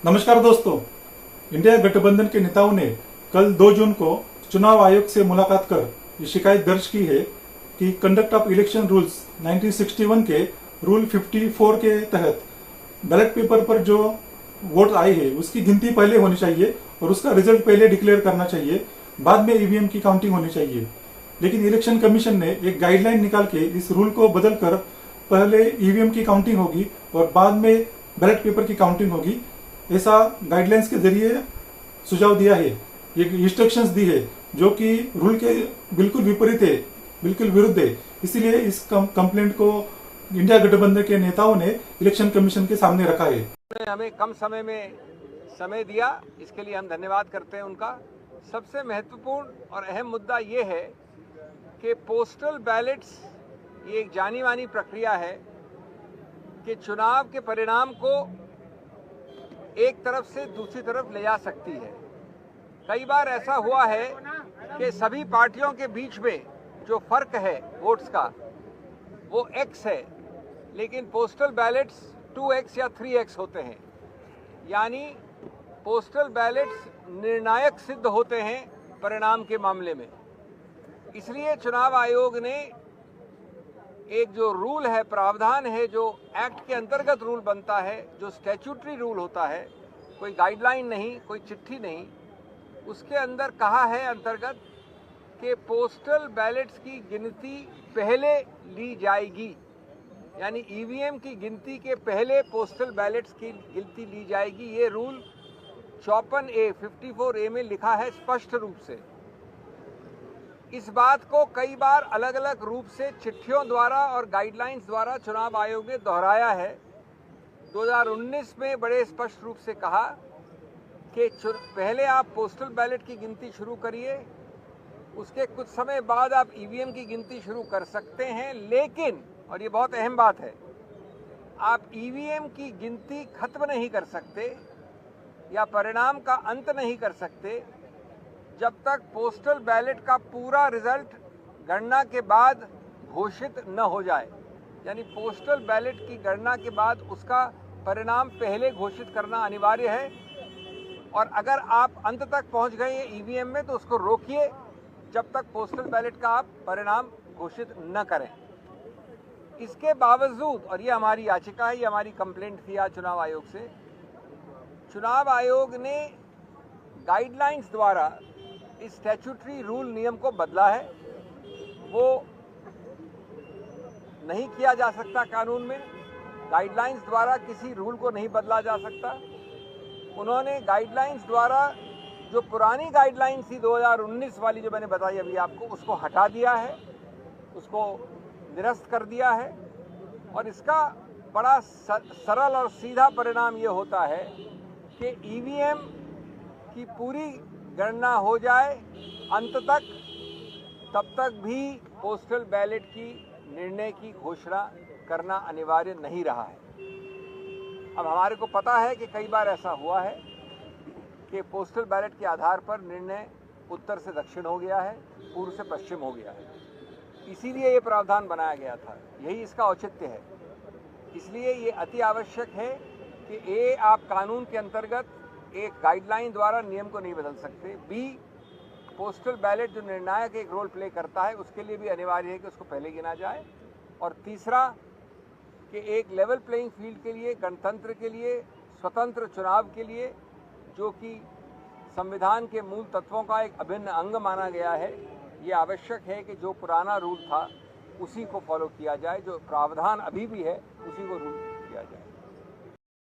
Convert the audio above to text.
नमस्कार दोस्तों, इंडिया गठबंधन के नेताओं ने कल 2 जून को चुनाव आयोग से मुलाकात कर ये शिकायत दर्ज की है कि कंडक्ट ऑफ इलेक्शन रूल्स 1961 के रूल 54 के तहत बैलेट पेपर पर जो वोट आए हैं उसकी गिनती पहले होनी चाहिए और उसका रिजल्ट पहले डिक्लेयर करना चाहिए, बाद में ईवीएम की काउंटिंग होनी चाहिए। लेकिन इलेक्शन कमीशन ने एक गाइडलाइन निकाल के इस रूल को बदलकर पहले ईवीएम की काउंटिंग होगी और बाद में बैलेट पेपर की काउंटिंग होगी, ऐसा गाइडलाइंस के जरिए सुझाव दिया है, ये इंस्ट्रक्शंस दी है जो कि रूल के बिल्कुल विपरीत है, बिल्कुल विरुद्ध है। इसीलिए इस कंप्लेंट को इंडिया गठबंधन के नेताओं ने इलेक्शन कमीशन के सामने रखा है। हमें कम समय में समय दिया, इसके लिए हम धन्यवाद करते हैं उनका। सबसे महत्वपूर्ण और अहम मुद्दा ये है कि पोस्टल बैलेट्स ये एक जानी मानी प्रक्रिया है कि चुनाव के परिणाम को एक तरफ से दूसरी तरफ ले जा सकती है। कई बार ऐसा हुआ है कि सभी पार्टियों के बीच में जो फर्क है वोट्स का वो x है, लेकिन पोस्टल बैलेट्स 2x या 3x होते हैं, यानी पोस्टल बैलेट्स निर्णायक सिद्ध होते हैं परिणाम के मामले में। इसलिए चुनाव आयोग ने एक जो रूल है, प्रावधान है, जो एक्ट के अंतर्गत रूल बनता है, जो स्टैट्यूटरी रूल होता है, कोई गाइडलाइन नहीं, कोई चिट्ठी नहीं, उसके अंदर कहा है अंतर्गत कि पोस्टल बैलेट्स की गिनती पहले ली जाएगी, यानी ईवीएम की गिनती के पहले पोस्टल बैलेट्स की गिनती ली जाएगी। ये रूल 54A में लिखा है स्पष्ट रूप से। इस बात को कई बार अलग अलग रूप से चिट्ठियों द्वारा और गाइडलाइंस द्वारा चुनाव आयोग ने दोहराया है। 2019 में बड़े स्पष्ट रूप से कहा कि पहले आप पोस्टल बैलेट की गिनती शुरू करिए, उसके कुछ समय बाद आप ईवीएम की गिनती शुरू कर सकते हैं, लेकिन, और ये बहुत अहम बात है, आप ईवीएम की गिनती खत्म नहीं कर सकते या परिणाम का अंत नहीं कर सकते जब तक पोस्टल बैलेट का पूरा रिजल्ट गणना के बाद घोषित न हो जाए। यानी पोस्टल बैलेट की गणना के बाद उसका परिणाम पहले घोषित करना अनिवार्य है, और अगर आप अंत तक पहुंच गए ईवीएम में तो उसको रोकिए जब तक पोस्टल बैलेट का आप परिणाम घोषित न करें। इसके बावजूद, और ये हमारी याचिका है, ये हमारी कंप्लेंट थी आज चुनाव आयोग से, चुनाव आयोग ने गाइडलाइंस द्वारा इस स्टैट्यूटरी रूल नियम को बदला है। वो नहीं किया जा सकता, कानून में गाइडलाइंस द्वारा किसी रूल को नहीं बदला जा सकता। उन्होंने गाइडलाइंस द्वारा जो पुरानी गाइडलाइंस थी 2019 वाली, जो मैंने बताई अभी आपको, उसको हटा दिया है, उसको निरस्त कर दिया है। और इसका बड़ा सरल और सीधा परिणाम ये होता है कि ईवीएम की पूरी गणना हो जाए अंत तक, तब तक भी पोस्टल बैलेट की निर्णय की घोषणा करना अनिवार्य नहीं रहा है। अब हमारे को पता है कि कई बार ऐसा हुआ है कि पोस्टल बैलेट के आधार पर निर्णय उत्तर से दक्षिण हो गया है, पूर्व से पश्चिम हो गया है। इसीलिए ये प्रावधान बनाया गया था, यही इसका औचित्य है। इसलिए ये अति आवश्यक है कि ए, आप कानून के अंतर्गत एक गाइडलाइन द्वारा नियम को नहीं बदल सकते। बी, पोस्टल बैलेट जो निर्णायक एक रोल प्ले करता है उसके लिए भी अनिवार्य है कि उसको पहले गिना जाए। और तीसरा कि एक लेवल प्लेइंग फील्ड के लिए, गणतंत्र के लिए, स्वतंत्र चुनाव के लिए, जो कि संविधान के मूल तत्वों का एक अभिन्न अंग माना गया है, ये आवश्यक है कि जो पुराना रूल था उसी को फॉलो किया जाए, जो प्रावधान अभी भी है उसी को रूल किया जाए।